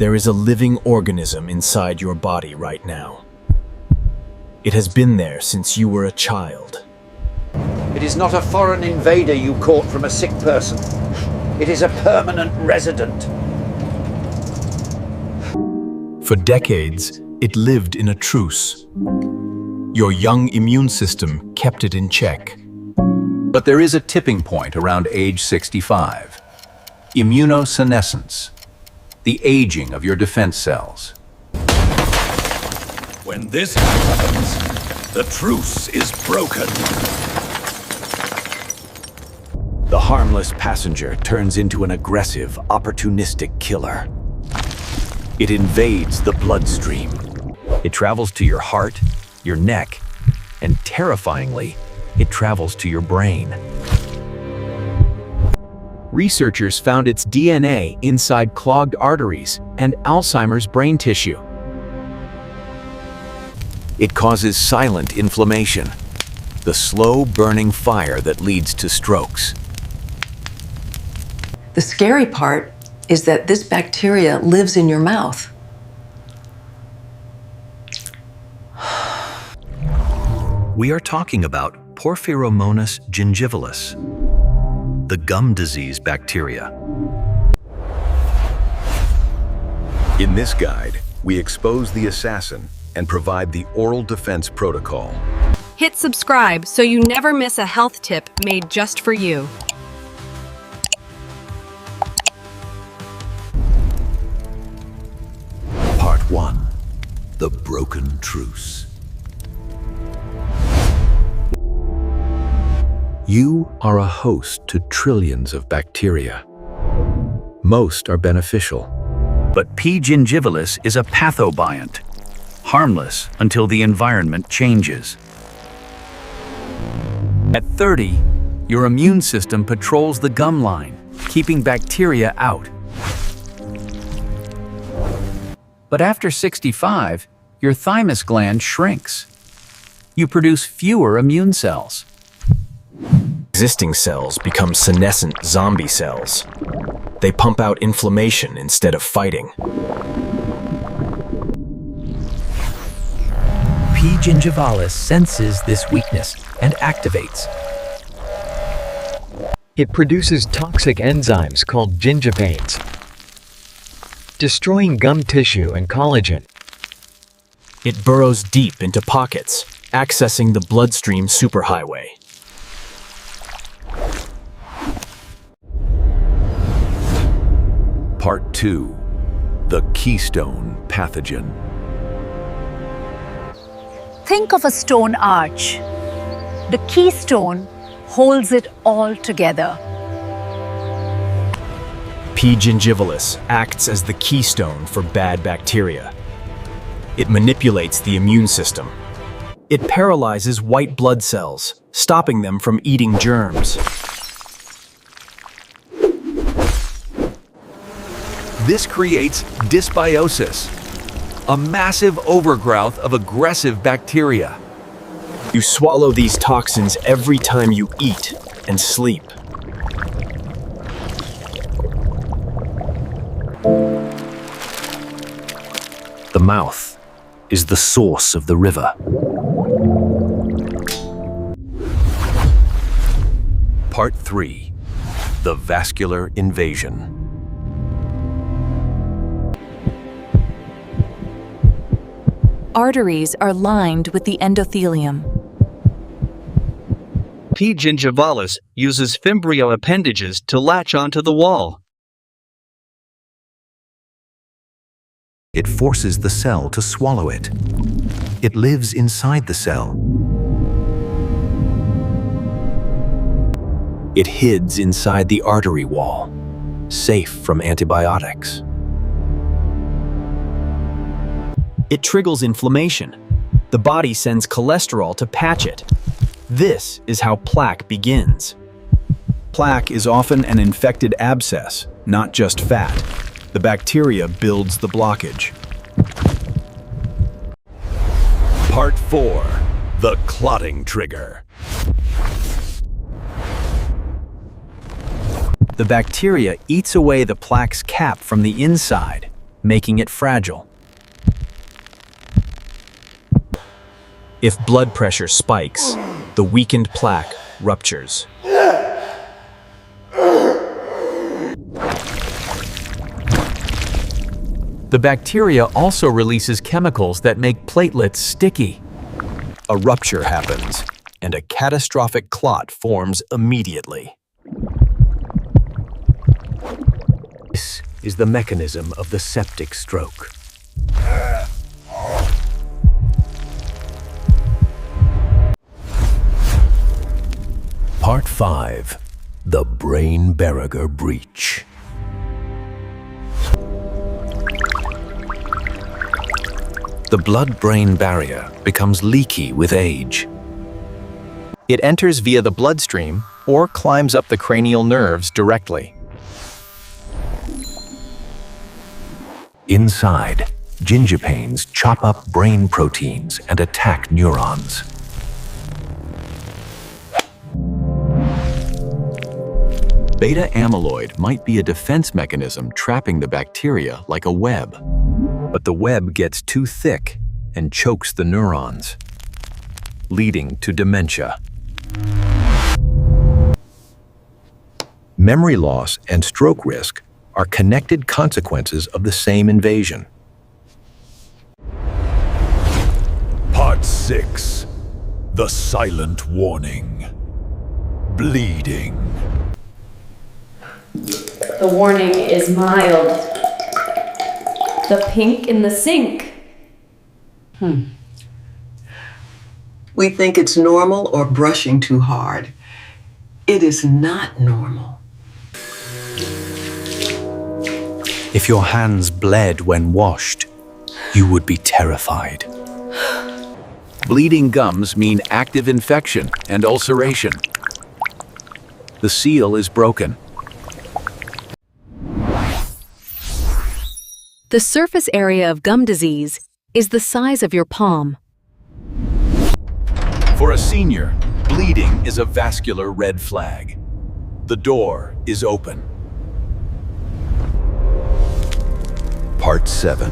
There is a living organism inside your body right now. It has been there since you were a child. It is not a foreign invader you caught from a sick person. It is a permanent resident. For decades, it lived in a truce. Your young immune system kept it in check. But there is a tipping point around age 65. Immunosenescence, the aging of your defense cells. When this happens, the truce is broken. The harmless passenger turns into an aggressive, opportunistic killer. It invades the bloodstream. It travels to your heart, your neck, and terrifyingly, it travels to your brain. Researchers found its DNA inside clogged arteries and Alzheimer's brain tissue. It causes silent inflammation, the slow burning fire that leads to strokes. The scary part is that this bacteria lives in your mouth. We are talking about Porphyromonas gingivalis, the gum disease bacteria. In this guide, we expose the assassin and provide the oral defense protocol. Hit subscribe so you never miss a health tip made just for you. Part 1. The Broken Truce. You are a host to trillions of bacteria. Most are beneficial. But P. gingivalis is a pathobiont, harmless until the environment changes. At 30, your immune system patrols the gum line, keeping bacteria out. But after 65, your thymus gland shrinks. You produce fewer immune cells. Existing cells become senescent zombie cells. They pump out inflammation instead of fighting. P. gingivalis senses this weakness and activates. It produces toxic enzymes called gingivanes, destroying gum tissue and collagen. It burrows deep into pockets, accessing the bloodstream superhighway. Part 2. The Keystone Pathogen. Think of a stone arch. The keystone holds it all together. P. gingivalis acts as the keystone for bad bacteria. It manipulates the immune system. It paralyzes white blood cells, stopping them from eating germs. This creates dysbiosis, a massive overgrowth of aggressive bacteria. You swallow these toxins every time you eat and sleep. The mouth is the source of the river. Part 3. The Vascular Invasion. Arteries are lined with the endothelium. P. gingivalis uses fimbrial appendages to latch onto the wall. It forces the cell to swallow it. It lives inside the cell. It hides inside the artery wall, safe from antibiotics. It triggers inflammation. The body sends cholesterol to patch it. This is how plaque begins. Plaque is often an infected abscess, not just fat. The bacteria builds the blockage. Part 4. The Clotting Trigger. The bacteria eats away the plaque's cap from the inside, making it fragile. If blood pressure spikes, the weakened plaque ruptures. The bacteria also releases chemicals that make platelets sticky. A rupture happens, and a catastrophic clot forms immediately. This is the mechanism of the septic stroke. Part 5. The Brain Barrier Breach. The blood-brain barrier becomes leaky with age. It enters via the bloodstream or climbs up the cranial nerves directly. Inside, gingipains chop up brain proteins and attack neurons. Beta amyloid might be a defense mechanism trapping the bacteria like a web. But the web gets too thick and chokes the neurons, leading to dementia. Memory loss and stroke risk are connected consequences of the same invasion. Part 6. The Silent Warning. Bleeding. The warning is mild. The pink in the sink. We think it's normal or brushing too hard. It is not normal. If your hands bled when washed, you would be terrified. Bleeding gums mean active infection and ulceration. The seal is broken. The surface area of gum disease is the size of your palm. For a senior, bleeding is a vascular red flag. The door is open. Part 7.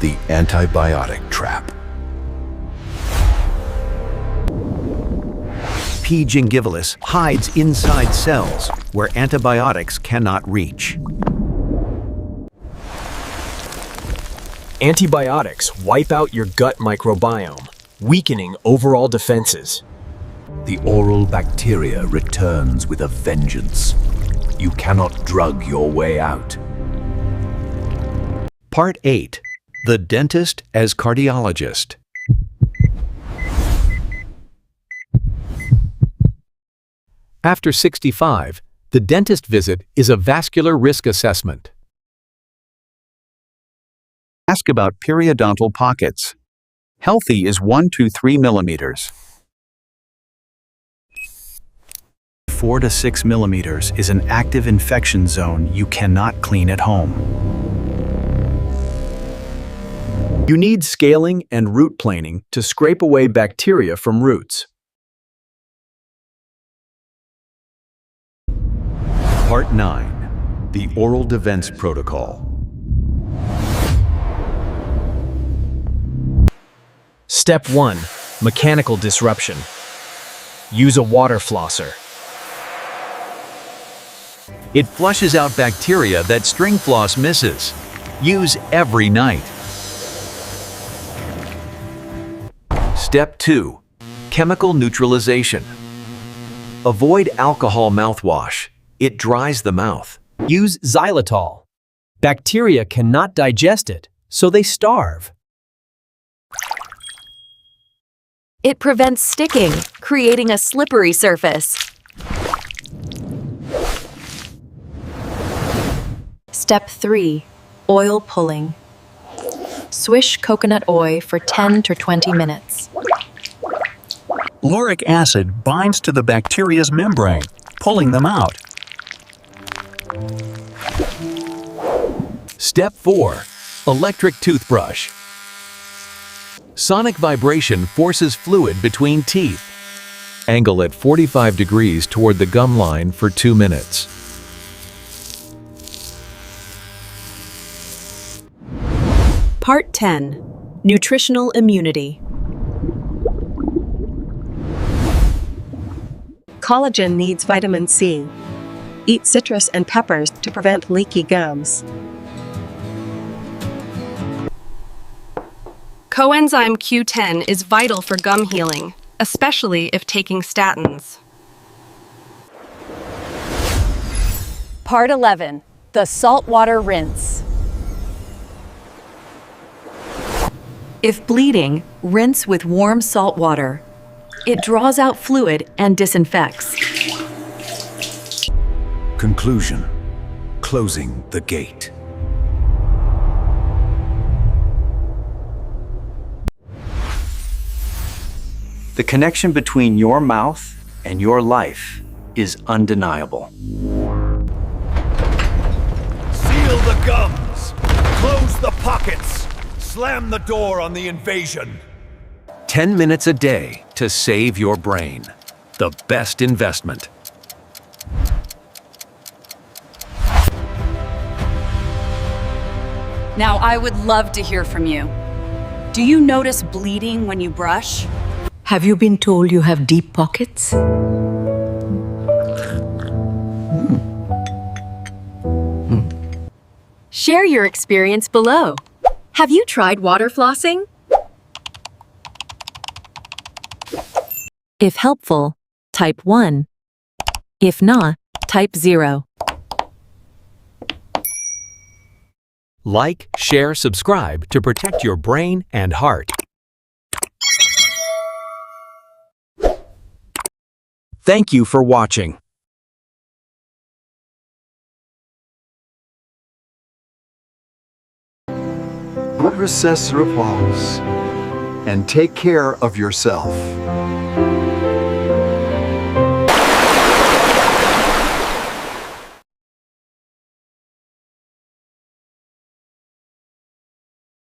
The Antibiotic Trap. P. gingivalis hides inside cells where antibiotics cannot reach. Antibiotics wipe out your gut microbiome, weakening overall defenses. The oral bacteria returns with a vengeance. You cannot drug your way out. Part 8. The dentist as cardiologist. After 65, the dentist visit is a vascular risk assessment. Ask about periodontal pockets. Healthy is 1 to 3 millimeters. 4 to 6 millimeters is an active infection zone you cannot clean at home. You need scaling and root planing to scrape away bacteria from roots. Part 9. The Oral Defense Protocol. Step 1. Mechanical disruption. Use a water flosser. It flushes out bacteria that string floss misses. Use every night. Step 2. Chemical neutralization. Avoid alcohol mouthwash. It dries the mouth. Use xylitol. Bacteria cannot digest it, so they starve. It prevents sticking, creating a slippery surface. Step 3. Oil pulling. Swish coconut oil for 10 to 20 minutes. Lauric acid binds to the bacteria's membrane, pulling them out. Step 4. Electric toothbrush. Sonic vibration forces fluid between teeth. Angle at 45 degrees toward the gum line for 2 minutes. Part 10. Nutritional Immunity. Collagen needs vitamin C. Eat citrus and peppers to prevent leaky gums. Coenzyme Q10 is vital for gum healing, especially if taking statins. Part 11. The saltwater rinse. If bleeding, rinse with warm salt water. It draws out fluid and disinfects. Conclusion. Closing the gate. The connection between your mouth and your life is undeniable. Seal the gums! Close the pockets! Slam the door on the invasion! 10 minutes a day to save your brain. The best investment. Now, I would love to hear from you. Do you notice bleeding when you brush? Have you been told you have deep pockets? Share your experience below. Have you tried water flossing? If helpful, type 1. If not, type 0. Like, share, subscribe to protect your brain and heart. Thank you for watching. Recess repose and take care of yourself.